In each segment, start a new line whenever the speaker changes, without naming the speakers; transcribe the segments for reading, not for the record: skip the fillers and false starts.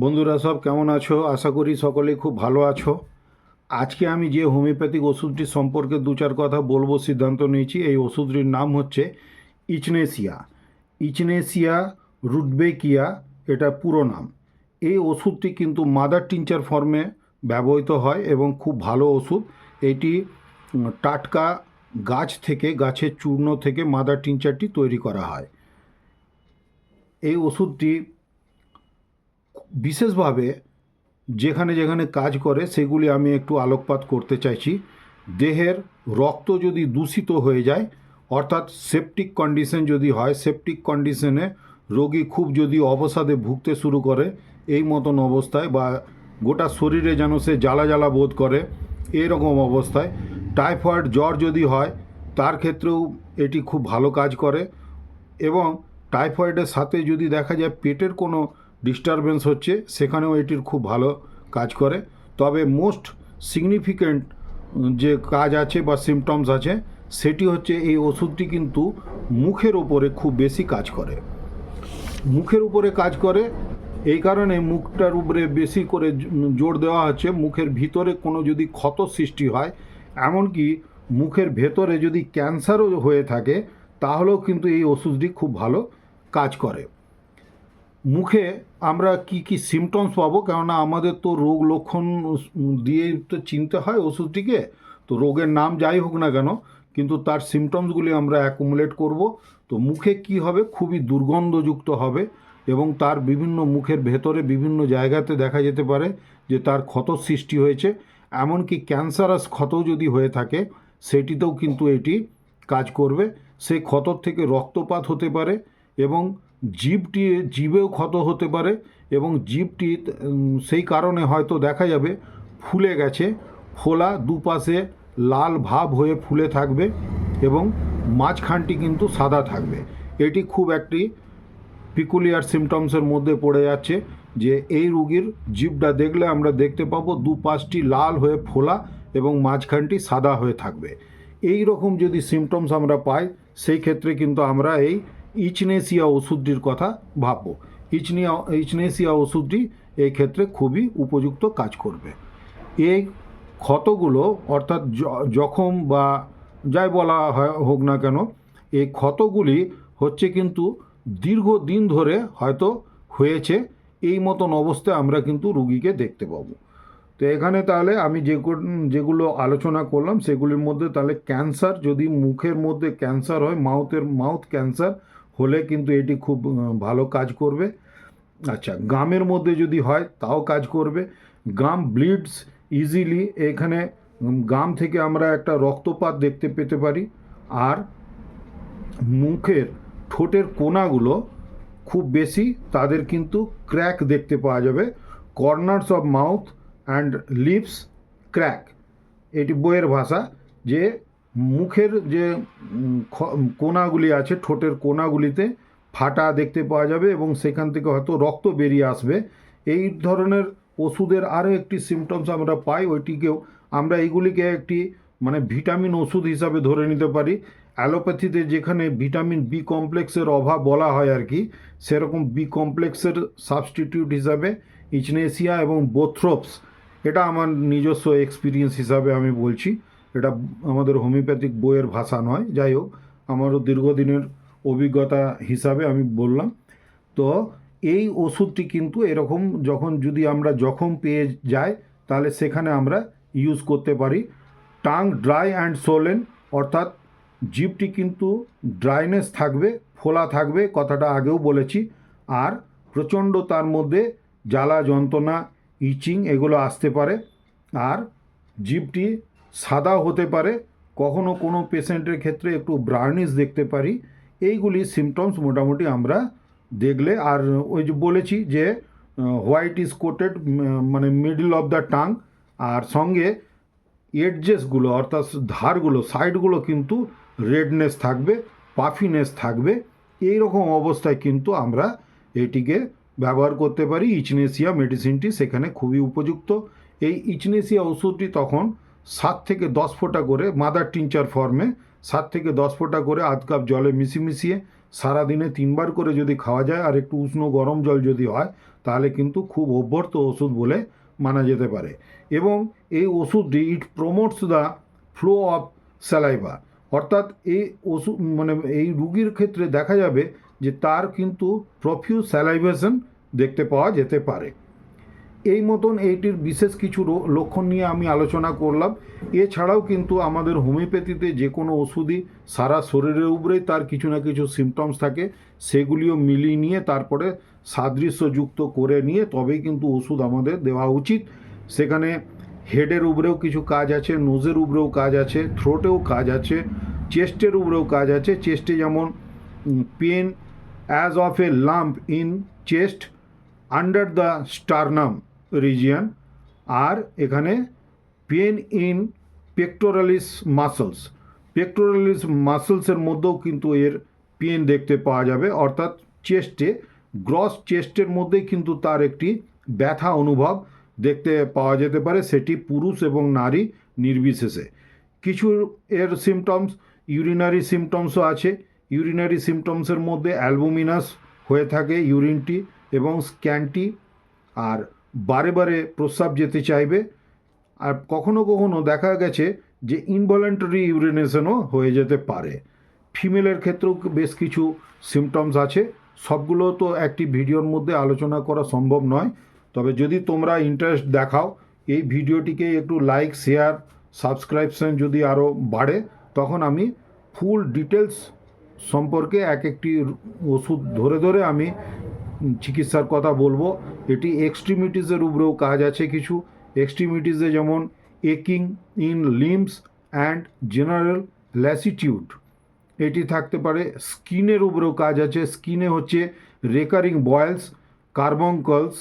বন্ধুরা সব কেমন আছো? আশা করি সকলেই খুব ভালো আছো। আজকে আমি যে হোমিওপ্যাথিক ওষুধটি সম্পর্কে দু চার কথা বলবো সিদ্ধান্ত নিয়েছি। এই ওষুধটির নাম হচ্ছে ইচনেসিয়া। ইচনেসিয়া রুডবেকিয়া, এটা পুরো নাম। এই ওষুধটি কিন্তু মাদার টিনচার ফর্মে ব্যবহৃত হয় এবং খুব ভালো ওষুধ। এটি টাটকা গাছ থেকে, গাছের চূর্ণ থেকে মাদার টিনচারটি তৈরি করা হয়। এই ওষুধটি বিশেষভাবে যেখানে যেখানে কাজ করে সেগুলি আমি একটু আলোকপাত করতে চাইছি। দেহের রক্ত যদি দূষিত হয়ে যায়, অর্থাৎ সেপটিক কন্ডিশন যদি হয়, সেপটিক কন্ডিশনে রোগী খুব যদি অবসাদে ভুগতে শুরু করে, এই মতন অবস্থায় বা গোটা শরীরে যেন সে জ্বালা জ্বালা বোধ করে, এরকম অবস্থায় টাইফয়েড জ্বর যদি হয়, তার ক্ষেত্রেও এটি খুব ভালো কাজ করে। এবং টাইফয়েডের সাথে যদি দেখা যায় পেটের কোনো ডিস্টারবেন্স হচ্ছে, সেখানেও এটির খুব ভালো কাজ করে। তবে মোস্ট সিগনিফিক্যান্ট যে কাজ আছে বা সিমটমস আছে, সেটি হচ্ছে এই ওষুধটি কিন্তু মুখের ওপরে খুব বেশি কাজ করে। মুখের উপরে কাজ করে এই কারণে, মুখটার উপরে বেশি করে জোর দেওয়া হচ্ছে। মুখের ভিতরে কোনো যদি ক্ষত সৃষ্টি হয়, এমনকি মুখের ভেতরে যদি ক্যান্সারও হয়ে থাকে, তাহলেও কিন্তু এই ওষুধটি খুব ভালো কাজ করে। মুখে আমরা কি কি সিমটমস পাবো, কেননা আমাদের তো রোগ লক্ষণ দিয়ে তো চিনতে হয় ওষুধটিকে। তো রোগের নাম যাই হোক না কেন, কিন্তু তার সিমটমসগুলি আমরা অ্যাকুমুলেট করব। তো মুখে কি হবে, খুবই দুর্গন্ধযুক্ত হবে এবং তার বিভিন্ন মুখের ভেতরে বিভিন্ন জায়গাতে দেখা যেতে পারে যে তার ক্ষত সৃষ্টি হয়েছে। এমনকি ক্যান্সারাস ক্ষতও যদি হয়ে থাকে, সেটিতেও কিন্তু এটি কাজ করবে। সেই ক্ষতর থেকে রক্তপাত হতে পারে এবং জীবেও ক্ষত হতে পারে এবং জীবটি সেই কারণে হয়তো দেখা যাবে ফুলে গেছে, ফোলা, দুপাশে লাল ভাব হয়ে ফুলে থাকবে এবং মাঝখানটি কিন্তু সাদা থাকবে। এটি খুব একটি পিকুলিয়ার সিমটমসের মধ্যে পড়ে যাচ্ছে, যে এই রোগীর জিভটা দেখলে আমরা দেখতে পাবো দুপাশটি লাল হয়ে ফোলা এবং মাঝখানটি সাদা হয়ে থাকবে। এই রকম যদি সিমটমস আমরা পাই, সেই ক্ষেত্রে কিন্তু আমরা এই ইচনেসিয়া ওষুধটির কথা ভাববো। ইচনেসিয়া ওষুধটি এই ক্ষেত্রে খুবই উপযুক্ত কাজ করবে। এই ক্ষতগুলো, অর্থাৎ জখম বা যাই বলা হোক না কেন, এই ক্ষতগুলি হচ্ছে কিন্তু দীর্ঘদিন ধরে হয়তো হয়েছে, এই মতন অবস্থায় আমরা কিন্তু রুগীকে দেখতে পাবো। তো এখানে তাহলে আমি যেগুলো আলোচনা করলাম সেগুলির মধ্যে তাহলে ক্যান্সার, যদি মুখের মধ্যে ক্যান্সার হয়, মাউথ ক্যান্সার হলে কিন্তু এটি খুব ভালো কাজ করবে। আচ্ছা, গামের মধ্যে যদি হয় তাও কাজ করবে। গাম ব্লিডস ইজিলি, এখানে গাম থেকে আমরা একটা রক্তপাত দেখতে পেতে পারি। আর মুখের ঠোঁটের কোনাগুলো খুব বেশি, তাদের কিন্তু ক্র্যাক দেখতে পাওয়া যাবে। Corners of mouth and lips crack, এটি বইয়ের ভাষা, যে মুখের যে কোনাগুলি আছে, ঠোঁটের কোনাগুলিতে ফাটা দেখতে পাওয়া যাবে এবং সেখান থেকে হয়তো রক্ত বেরিয়ে আসবে। এই ধরনের ওষুধের আরও একটি সিমটমস আমরা পাই, ওইটিকেও আমরা এইগুলিকে একটি মানে ভিটামিন ওষুধ হিসাবে ধরে নিতে পারি। অ্যালোপ্যাথিতে যেখানে ভিটামিন বি কমপ্লেক্সের অভাব বলা হয় আর কি, সেরকম বি কমপ্লেক্সের সাবস্টিটিউট হিসাবে ইচনেসিয়া এবং বোথ্রোপস, এটা আমার নিজস্ব এক্সপিরিয়েন্স হিসাবে আমি বলছি, এটা আমাদের হোমিওপ্যাথিক বইয়ের ভাষা নয়। যাই হোক, আমারও দীর্ঘদিনের অভিজ্ঞতা হিসাবে আমি বললাম। তো এই ওষুধটি কিন্তু এরকম যখন যদি আমরা জখম পেয়ে যাই, তাহলে সেখানে আমরা ইউজ করতে পারি। টাং ড্রাই অ্যান্ড সোলেন, অর্থাৎ জিভটি কিন্তু ড্রাইনেস থাকবে, ফোলা থাকবে, কথাটা আগেও বলেছি। আর প্রচণ্ড তার মধ্যে জ্বালা যন্ত্রণা, ইচিং এগুলো আসতে পারে। আর জিভটি সাদা হতে পারে, কখনো কোনো পেশেন্টের ক্ষেত্রে একটু ব্রার্নিশ দেখতে পারি। এইগুলি সিমটমস মোটামুটি আমরা দেখলে, আর ওই যে বলেছি যে হোয়াইট ইজ কোটেড, মানে মিডল অফ দ্য টাং, আর সঙ্গে এডজেসগুলো অর্থাৎ ধারগুলো, সাইডগুলো কিন্তু রেডনেস থাকবে, পাফিনেস থাকবে। এই রকম অবস্থায় কিন্তু আমরা এটিকে ব্যবহার করতে পারি। ইচনেসিয়া মেডিসিনটি সেখানে খুবই উপযুক্ত। এই ইচনেসিয়া ওষুধটি তখন 7 থেকে 10 ফোঁটা করে, মাদার টিনচার ফর্মে 7 থেকে 10 ফোঁটা করে আধ কাপ জলে মিশিয়ে সারাদিনে 3 বার করে যদি খাওয়া যায়, আর একটু উষ্ণ গরম জল যদি হয়, তাহলে কিন্তু খুব অভ্যর্থ ওষুধ বলে মানা যেতে পারে। এবং এই ওষুধটি it promotes the flow of saliva, অর্থাৎ এই ওষুধ মানে এই রুগীর ক্ষেত্রে দেখা যাবে যে তার কিন্তু প্রফিউজ স্যালাইভেশন দেখতে পাওয়া যেতে পারে। এই মতন এইটির বিশেষ কিছু লক্ষণ নিয়ে আমি আলোচনা করলাম। এছাড়াও কিন্তু আমাদের হোমিওপ্যাথিতে যে কোনো ওষুধই সারা শরীরের উপরেই তার কিছু না কিছু সিমটমস থাকে, সেগুলিও মিলিয়ে নিয়ে তারপরে সাদৃশ্যযুক্ত করে নিয়ে তবেই কিন্তু ওষুধ আমাদের দেওয়া উচিত। সেখানে হেডের উপরেও কিছু কাজ আছে, নোজের উপরেও কাজ আছে, থ্রোটেও কাজ আছে, চেস্টের উপরেও কাজ আছে। চেস্টে যেমন pain as of a lump in chest under the sternum region, আর এখানে pain in pectoralis muscles, pectoralis মাসলসের মধ্যেও কিন্তু এর পেন দেখতে পাওয়া যাবে, অর্থাৎ চেস্টে গ্রস চেস্টের মধ্যেই কিন্তু তার একটি ব্যথা অনুভব দেখতে পাওয়া যেতে পারে, সেটি পুরুষ এবং নারী নির্বিশেষে। কিছু এর সিমটমস ইউরিনারি সিমটমসও আছে। ইউরিনারি সিমটমসের মধ্যে অ্যালবুমিনাস হয়ে থাকে ইউরিনটি এবং স্ক্যান্টি, আর বারে বারে প্রস্রাব যেতে চাইবে, আর কখনো কখনো দেখা গেছে যে ইনভলেন্টারি ইউরিনেশনও হয়ে যেতে পারে। ফিমেলের ক্ষেত্রেও বেশ কিছু সিমটমস আছে, সবগুলো তো একটি ভিডিওর মধ্যে আলোচনা করা সম্ভব নয়। তবে যদি তোমরা ইন্টারেস্ট দেখাও, এই ভিডিওটিকে একটু লাইক, শেয়ার, সাবস্ক্রিপশন যদি আরও বাড়ে, তখন আমি ফুল ডিটেলস সম্পর্কে এক একটি ওষুধ ধরে ধরে আমি চিকিৎসার কথা বলবো। এটি এক্সট্রিমিটিসের উপরেও কাজ আছে কিছু। এক্সট্রিমিটিসে যেমন একিং in limbs and general lassitude, এটি থাকতে পারে। স্কিনের উপরেও কাজ আছে। স্কিনে হচ্ছে রেকারিং বয়েলস, কার্বঙ্কলস,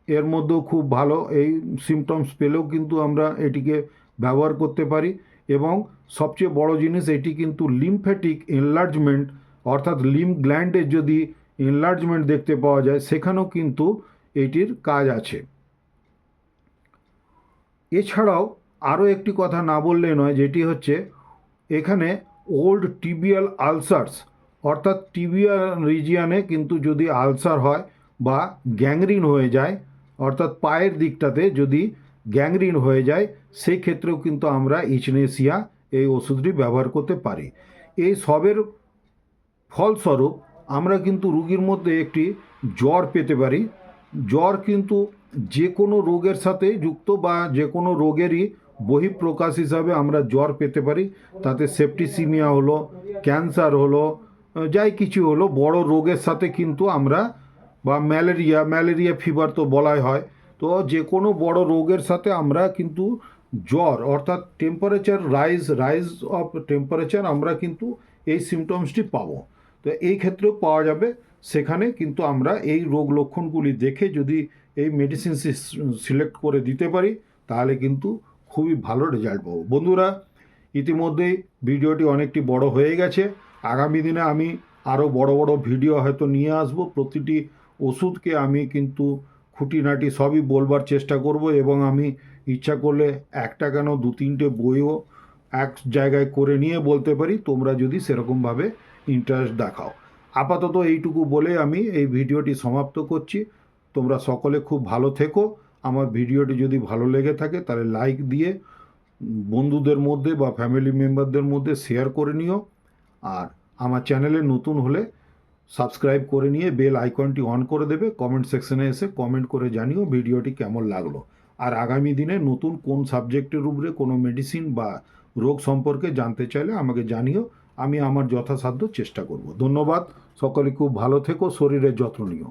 এর মধ্যেও খুব ভালো এই সিমটমস পেলেও কিন্তু আমরা এটিকে ব্যবহার করতে পারি। এবং সবচেয়ে বড় জিনিস, এটি কিন্তু লিম্ফ্যাটিক এনলার্জমেন্ট, অর্থাৎ লিম্ফ গ্ল্যান্ডের যদি এনলার্জমেন্ট দেখতে পাওয়া যায়, সেখানেও কিন্তু এটির কাজ আছে। এছাড়াও আরও একটি কথা না বললে নয়, যেটি হচ্ছে এখানে ওল্ড টিবিয়াল আলসার্স, অর্থাৎ টিবিয়াল রিজিয়ানে কিন্তু যদি আলসার হয় বা গ্যাংরিন হয়ে যায়, অর্থাৎ পায়ের দিকটাতে যদি গ্যাংরিন হয়ে যায়, সেই ক্ষেত্রেও কিন্তু আমরা ইচনেসিয়া এই ওষুধটি ব্যবহার করতে পারি। এই সবের ফলস্বরূপ আমরা কিন্তু রুগীর মধ্যে একটি জ্বর পেতে পারি। জ্বর কিন্তু যে কোনো রোগের সাথে যুক্ত বা যে কোনো রোগেরই বহিঃপ্রকাশ হিসাবে আমরা জ্বর পেতে পারি। তাতে সেপ্টিসিমিয়া হলো, ক্যান্সার হলো, যাই কিছু হলো, বড় রোগের সাথে কিন্তু আমরা, বা ম্যালেরিয়া ফিভার তো বলাই হয়, তো যে কোনো বড় রোগের সাথে আমরা কিন্তু জ্বর, অর্থাৎ টেম্পারেচার রাইজ অফ টেম্পারেচার, আমরা কিন্তু এই সিমটমসটি পাবো। তো এই ক্ষেত্রেও পাওয়া যাবে। সেখানে কিন্তু আমরা এই রোগ লক্ষণগুলি দেখে যদি এই মেডিসিন সিলেক্ট করে দিতে পারি, তাহলে কিন্তু খুবই ভালো রেজাল্ট পাবো। বন্ধুরা, ইতিমধ্যেই ভিডিওটি অনেকটি বড় হয়ে গেছে। আগামী দিনে আমি আরও বড় বড় ভিডিও হয়তো নিয়ে আসব। প্রতিটি ওষুধকে আমি কিন্তু খুঁটিনাটি সবই বলবার চেষ্টা করব, এবং আমি ইচ্ছা করলে একটা কেন 2-3টে বইও এক জায়গায় করে নিয়ে বলতে পারি, তোমরা যদি সেরকমভাবে ইন্টারেস্ট দেখাও। আপাতত এইটুকু বলে আমি এই ভিডিওটি সমাপ্ত করছি। তোমরা সকলে খুব ভালো থেকো। আমার ভিডিওটি যদি ভালো লেগে থাকে তাহলে লাইক দিয়ে বন্ধুদের মধ্যে বা ফ্যামিলি মেম্বারদের মধ্যে শেয়ার করে নিও। আর আমার চ্যানেলে নতুন হলে সাবস্ক্রাইব করে নিয়ে বেল আইকনটি অন করে দেবে। কমেন্ট সেকশনে এসে কমেন্ট করে জানিও ভিডিওটি কেমন লাগলো। আর আগামী দিনে নতুন কোন সাবজেক্টের উপরে কোনো মেডিসিন বা রোগ সম্পর্কে জানতে চাইলে আমাকে জানিও, আমি আমার যথাসাধ্য চেষ্টা করব। ধন্যবাদ। সকলে খুব ভালো থেকো, শরীরের যত্ন নিও।